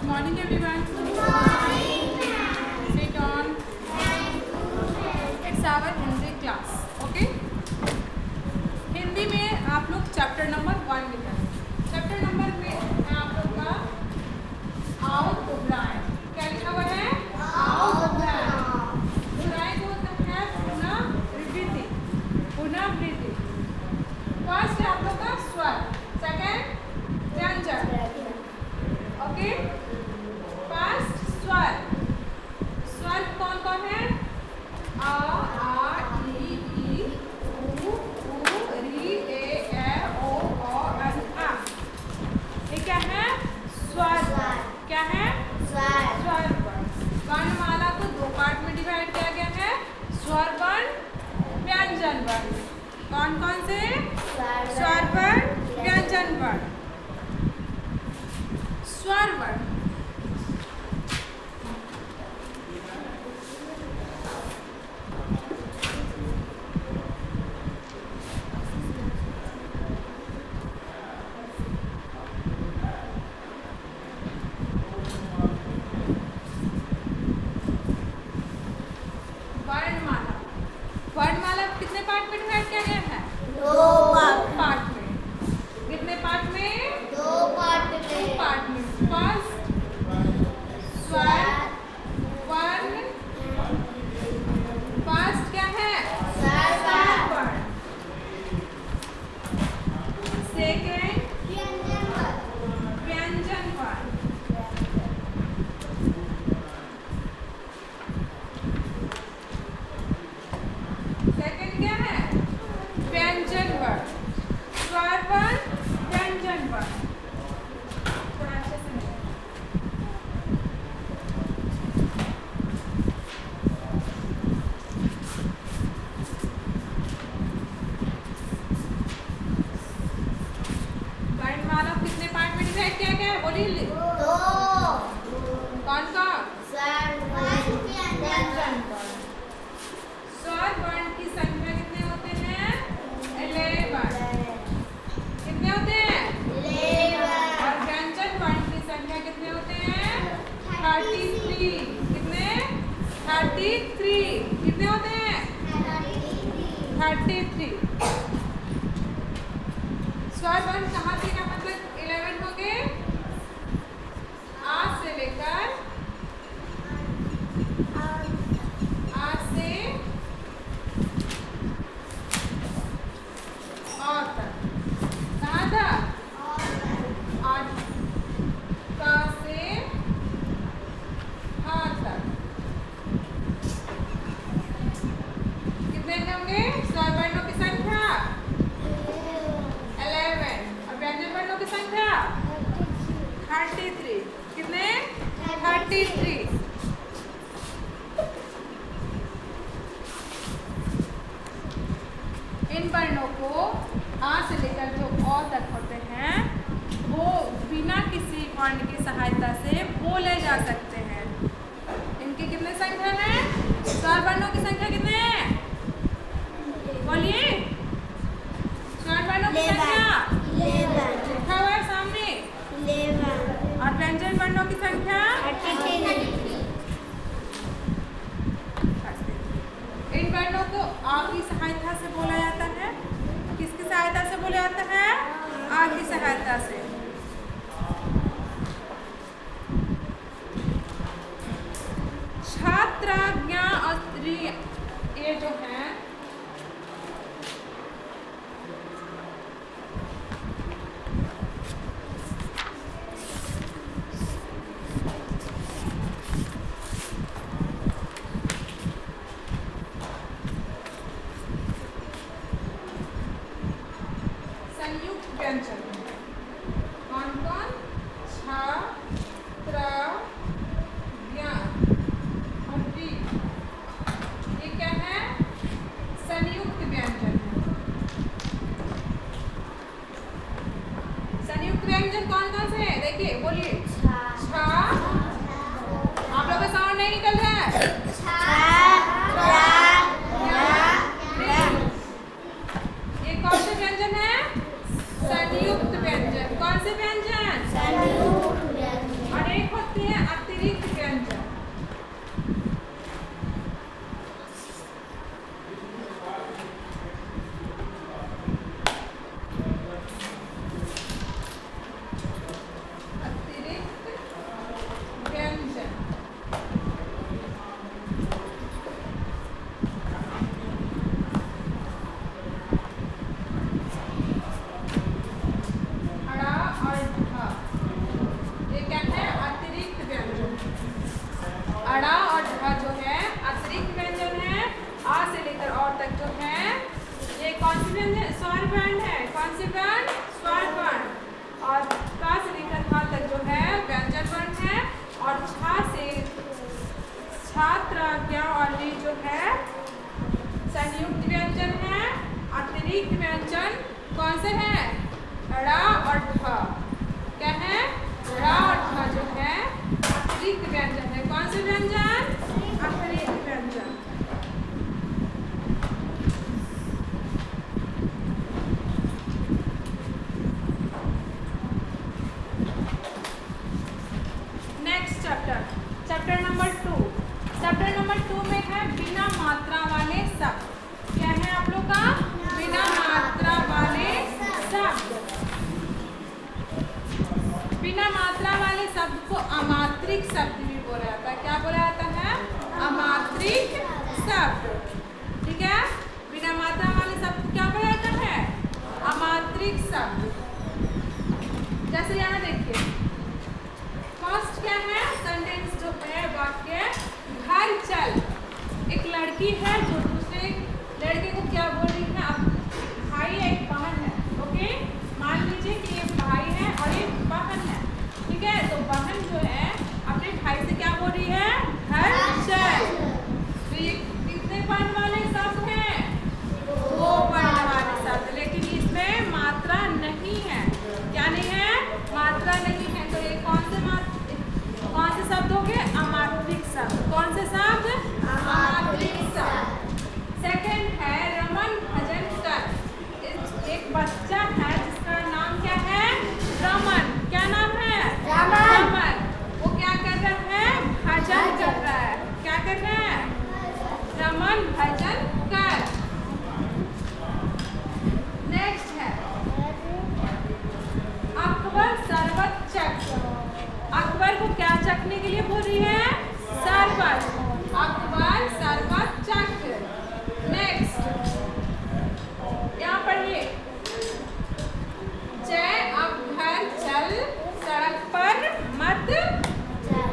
morning everyone. Good morning, ma'am. Sit on. It's our Hindi class. Okay. Hindi में आप लोग chapter number 1 लिखें. Chapter number में है आप लोग का आओ घबराएं. क्या लिखा हुआ है? आओ घबराएं. घबराएं को होता है पुनरावृत्ति. पुनरावृत्ति. फर्स्ट है आप लोग का स्वर. सेकंड व्यंजन. ओके. फर्स्ट स्वर. स्वर कौन कौन है? आ ई उ री ए ओ आ. ये क्या है? स्वर. क्या है? स्वर वर्ण. वर्णमाला को दो पार्ट में डिवाइड किया गया है. स्वर वर्ण, व्यंजन वर्ण. कौन कौन से? स्वर वर्ण, व्यंजन वर्ण. स्वर वर्ण. वर्णमाला. वर्णमाला कितने पार्ट में डिवाइड किया गया है? पार्ट में. कितने पार्ट में? दो पार्ट में. फर्स्ट स्वर वर्ण. फर्स्ट क्या है? स्वर वर्ण. सेकेंड व्यंजन वर्ण. सेकेंड क्या है? व्यंजन वर्ण. स्वर वर्ण, व्यंजन वर्ण. थोड़ा अच्छे से मिलेगा. वर्णमाला कितने पार्ट में डिवाइड किया गया है? बोलिए. कौन कौन? व्यंजन वर्ण. स्वर वर्ण की संख्या कितने होते हैं? 11. कितने होते हैं? 11. और व्यंजन वर्ण की संख्या कितने होते हैं? 33. कितने? 33. कितने होते हैं? 33. स्वर वर्ण कहाँ से का मतलब 11 हो गए? आ से लेकर आ से और तक. कहाँ तक? और का से हा तक. कितने होंगे स्वर वर्णों की संख्या? 11. और व्यंजन वर्णों की संख्या? 33. कितने? 33. इन वर्णों को आ से लेकर जो अ तक होते हैं वो बिना किसी वर्ण की सहायता से बोले जा सकते हैं. इनकी कितने संख्या है? स्वर वर्णों की संख्या कितने है? बोलिए. स्वर वर्णों की संख्या लिखा हुआ है सामने. और व्यंजन वर्णों की संख्या? इन वर्णों को आ की सहायता से बोला जाता है. किसकी सहायता से बोला जाता है? आ की सहायता से. छात्र, ज्ञा और स्त्री ये जो है कौन से हैं? ड़ और ढ। क्या है? ड़ और ढ जो है अतिरिक्त व्यंजन है। कौन से व्यंजन? अतिरिक्त व्यंजन। Next chapter number 2। Chapter number 2 में है बिना मात्रा वाले शब्द। क्या है आप लोग का? बिना मात्रा वाले शब्द। बिना मात्रा वाले शब्द को अमात्रिक शब्द भी बोला जाता है। क्या बोला जाता है? अमात्रिक शब्द। ठीक है, बिना मात्रा वाले शब्द को क्या बोला जाता है? अमात्रिक शब्द। जैसे यहाँ देखिए, फर्स्ट क्या है? सेंटेंस जो है वाक्य, घर चल। एक लड़की है जो दूसरे लड़के को क्या बोल रही है? भाई है, एक बहन है। ओके, मान लीजिए कि ये भाई है और ये बहन है। ठीक है, तो बहन जो है अपने भाई से क्या बोल रही है? घर चल। तो ये कितने वर्ण वाले शब्द हैं? 2 वर्ण वाले शब्द, लेकिन इसमें मात्रा नहीं है। क्या नहीं है? मात्रा नहीं है। तो ये कौन से शब्द हो गए? अमात्रिक शब्द। कौन से शब्द? अमात्रिक शब्द। सेकंड है रमन भजन कर। एक बच्चा है जिसका नाम क्या है? रमन। क्या नाम है? रमन। वो क्या कर रहा है? भजन कर रहा है। क्या कर रहा है? रमन भजन कर। नेक्स्ट है अकबर शरबत चख। अकबर को क्या चखने के लिए बोल रही है? शरबत। अकबर शरबत चख। नेक्स्ट यहाँ पढ़िए, जय अब घर चल, सड़क पर मत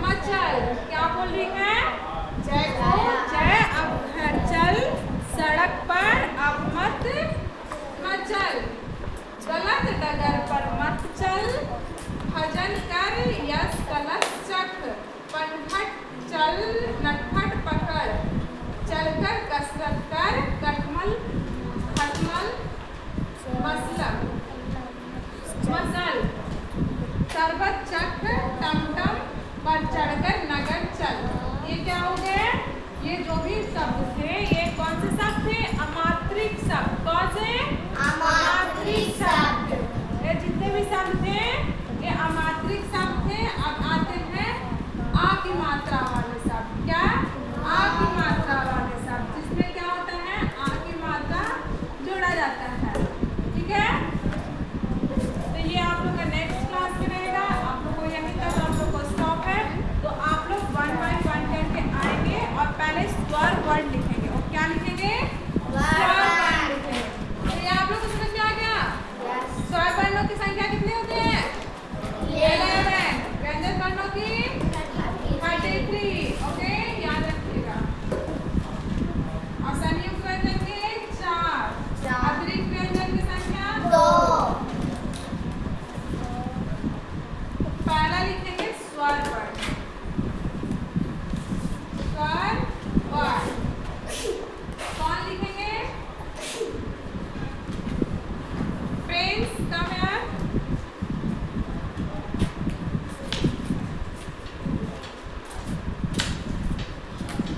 मचल। क्या बोल रही है? जय को, जय अब घर चल, सड़क पर अब मत मचल। गलत डगर पर मत चल, भजन कर यश कलश चख। पनघट चल नटखट पकड़, चलकर कसरत कर, खटमल मसल। शरबत चख टमटम पर चढ़कर नगर चल। ये क्या हो गए? ये जो भी शब्द थे ये कौन से शब्द थे? अमात्रिक शब्द। कौन से? अमात्रिक शब्द। ये जितने भी शब्द थे ये अमात्रिक शब्द थे। अब आते हैं आ की मात्रा वाले शब्द। क्या? आ की मात्रा वाले शब्द, जिसमें क्या होता है? आ की मात्रा जोड़ा जाता है। ठीक है, तो ये आप लोग का नेक्स्ट क्लास में रहेगा। आप लोग को यहीं तक आप लोग को स्टॉप है। तो आप लोग 1 by 1 करके आएंगे और पहले स्वर वर्ड लिखेंगे। और क्या लिखेंगे? स्वर वर्ण लिखेंगे। तो ये आप लोग को समझ में आ गया? स्वर वर्णों की संख्या कितनी होती है? 11। व्यंजन वर्णों की 33। ओके, याद रखिएगा। और संयुक्त व्यंजन के 4। अतिरिक्त व्यंजन की संख्या 2। पहला लिखेंगे स्वर वर्ण। स्वर वर्ण कौन लिखेंगे? पेन्स कम यार।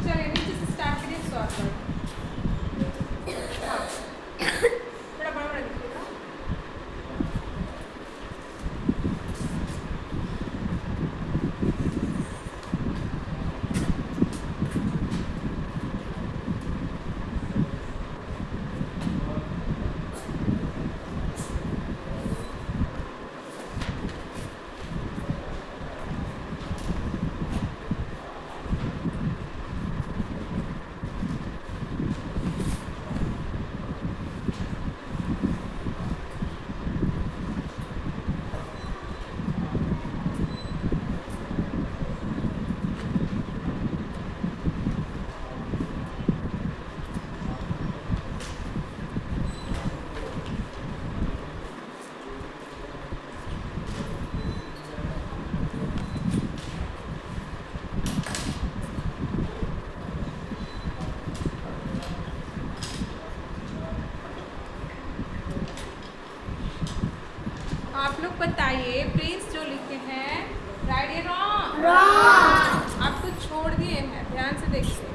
चलिए नीचे से स्टार्ट करिए स्वर वर्ण। हाँ, थोड़ा बड़ा बड़ा लिखिएगा। Wrong. आप तो छोड़ दिए हैं, ध्यान से देखिए।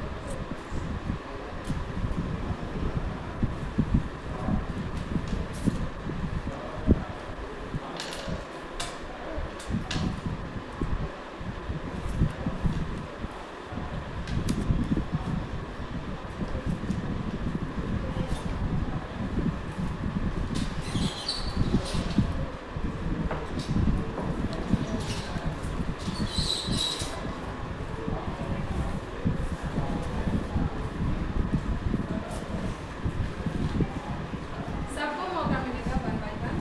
सबको मौका मिलेगा वन बाय वन।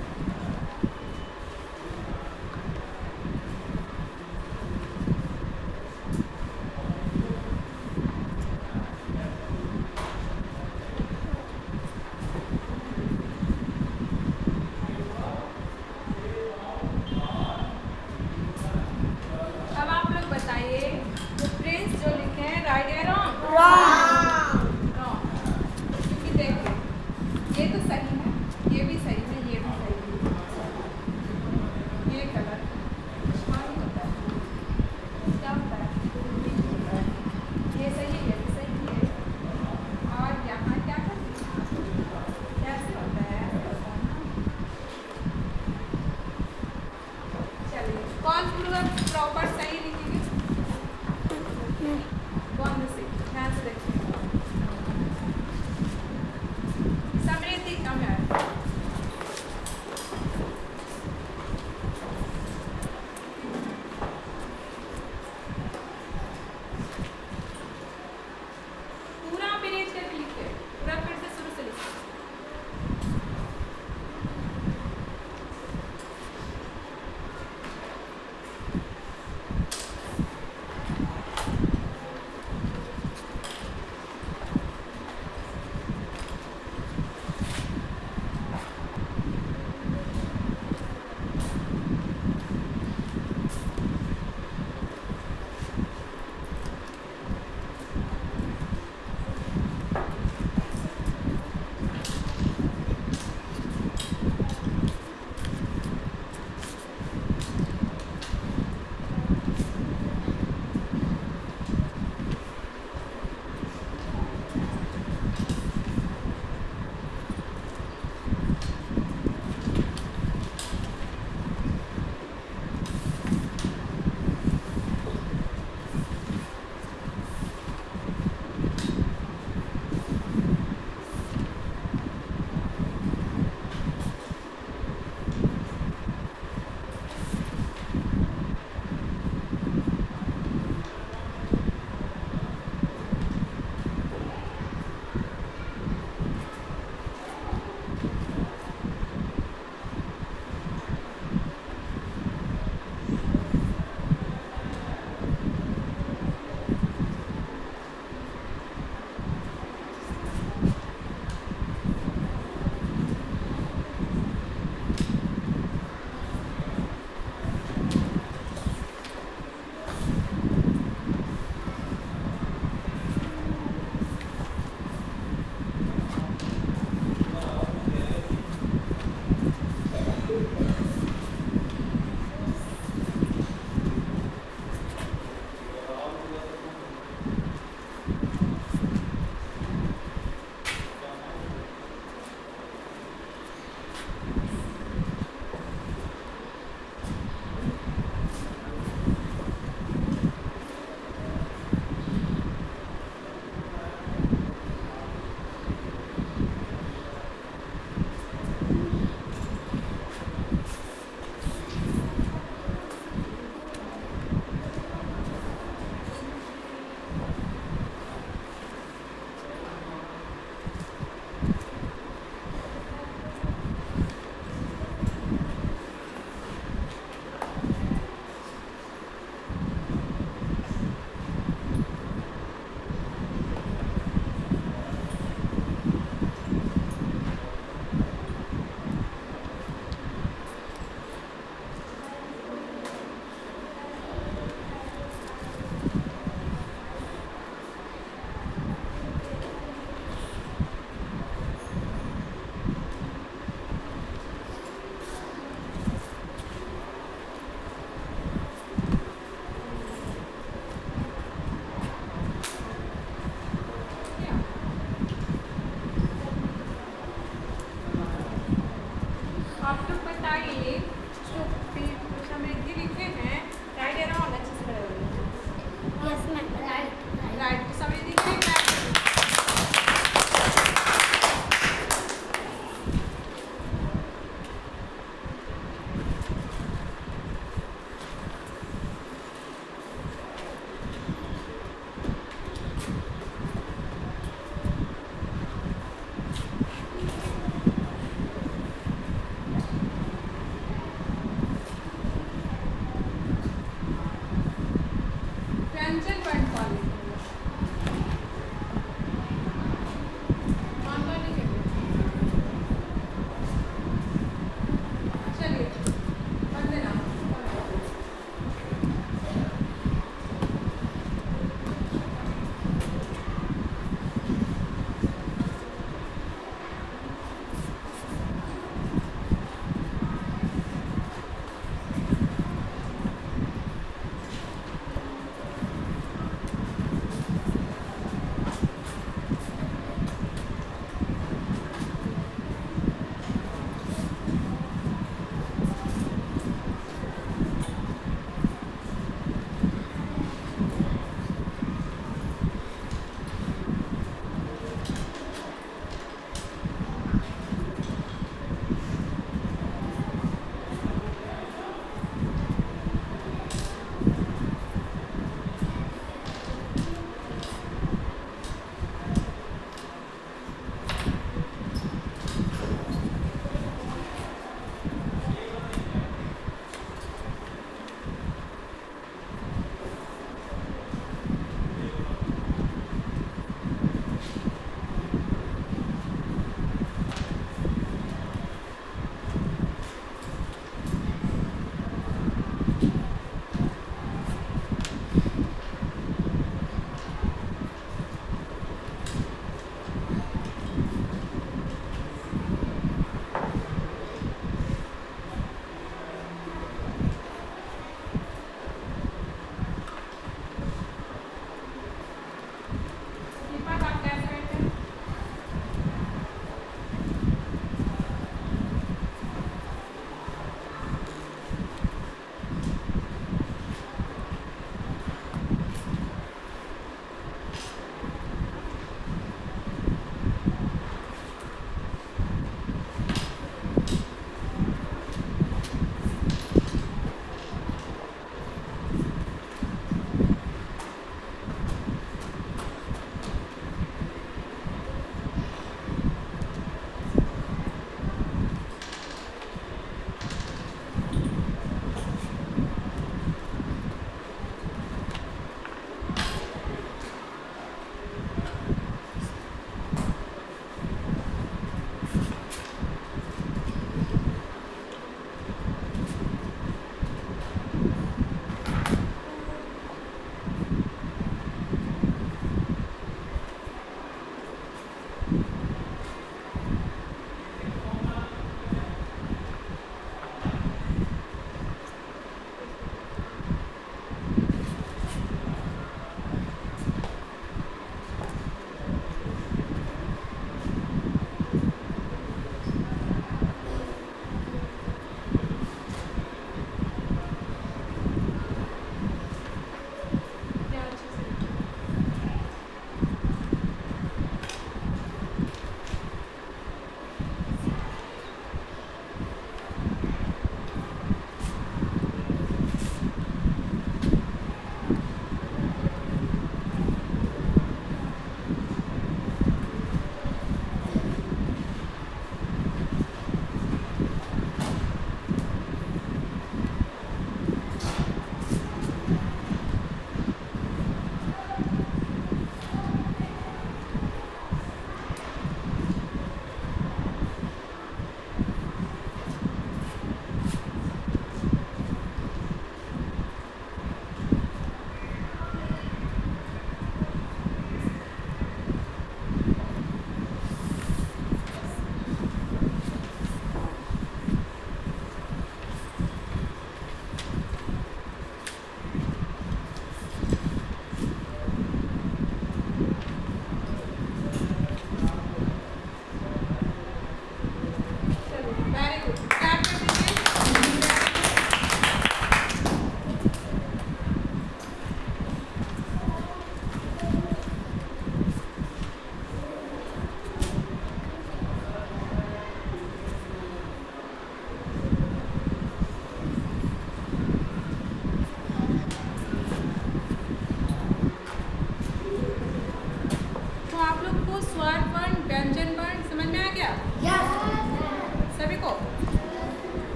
अब आप लोग बताइए, जो प्रिंस जो लिखे हैं, राइट या रॉन्ग? Wrong. रॉन्ग, क्योंकि देखिए ये तो सही है, ये भी सही है, ये भी सही है। ये कलर आसमानी होता है, क्या होता है? ये सही है, ये भी सही है। और यहाँ क्या करते हैं? कैसे होता है? चलिए, कौन पूरा प्रॉपर सही लिखेंगे? कौन से? ध्यान से देखिए। समृद्धि कम है। पूरा पेज करके लिखिए, पूरा फिर से शुरू से लिखिए।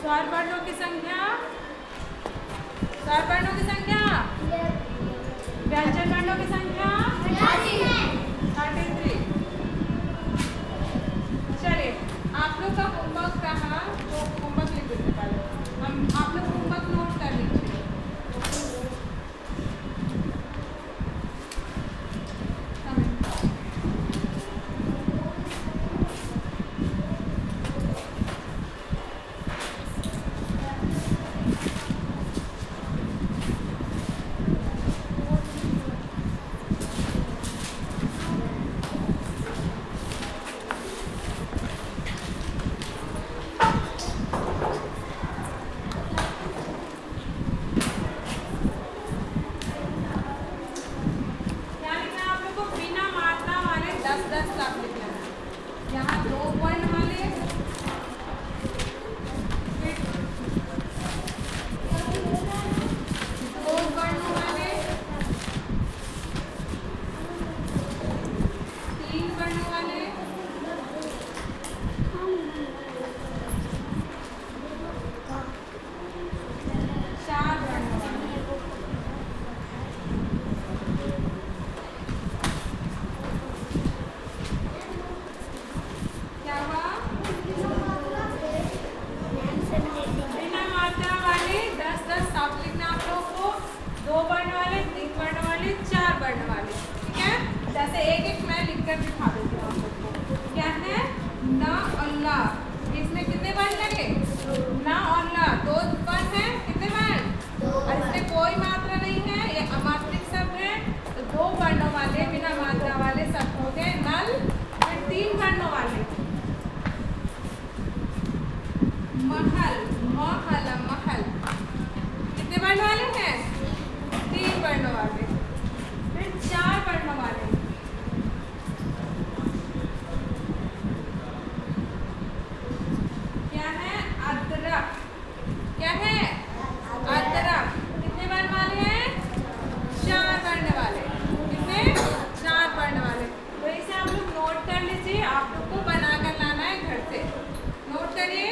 स्वर वर्णों की संख्या, स्वर वर्णों की संख्या, व्यंजन वर्णों की संख्या 33। चलिए आप लोग का होमवर्क रहा, तो होमवर्क लिख देते पहले। हम आप लोग होमवर्क नोट कर लीजिए। यहाँ 2 वर्ण वाले, फिर 2 वर्ण वाले, 3 वर्ण वाले, 4 वर्ण वाले। क्या हुआ? बिना मात्रा वाले 10-10 साफ लिखना आप लोगों को। 2 वर्ण वाले, 3 वर्ण वाले, 4 वर्ण वाले, ठीक है। जैसे एक एक मैं लिखकर दिखा देती हूँ आप लोग को। क्या है? न और ला। इसमें कितने वर्ण लगे? न और ला 2 वर्ण है। कितने वर्ण? और इसमें कोई मात्रा नहीं है, ये अमात्रिक शब्द है। तो 2 वर्णों वाले बिना मात्रा वाले शब्द हो गए नल। फिर 3 वर्णों वाले महल, महल, महल। कितने वर्ण वाले हैं? 3 वर्ण वाले। फिर 4 वर्ण वाले क्या है? अदरक। क्या है? अदरक। कितने वर्ण वाले हैं? 4 वर्ण वाले। कितने? 4 वर्ण वाले। तो इसे आप लोग नोट कर लीजिए, आप लोग को बना कर लाना है घर से। नोट करिए।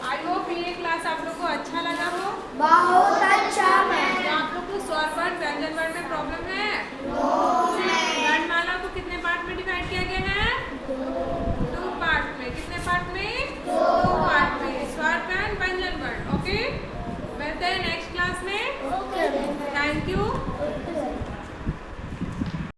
आई होप ये क्लास आप लोग को अच्छा लगा हो। बहुत अच्छा मैम। आप लोग को स्वर वर्ण, व्यंजन वर्ण में प्रॉब्लम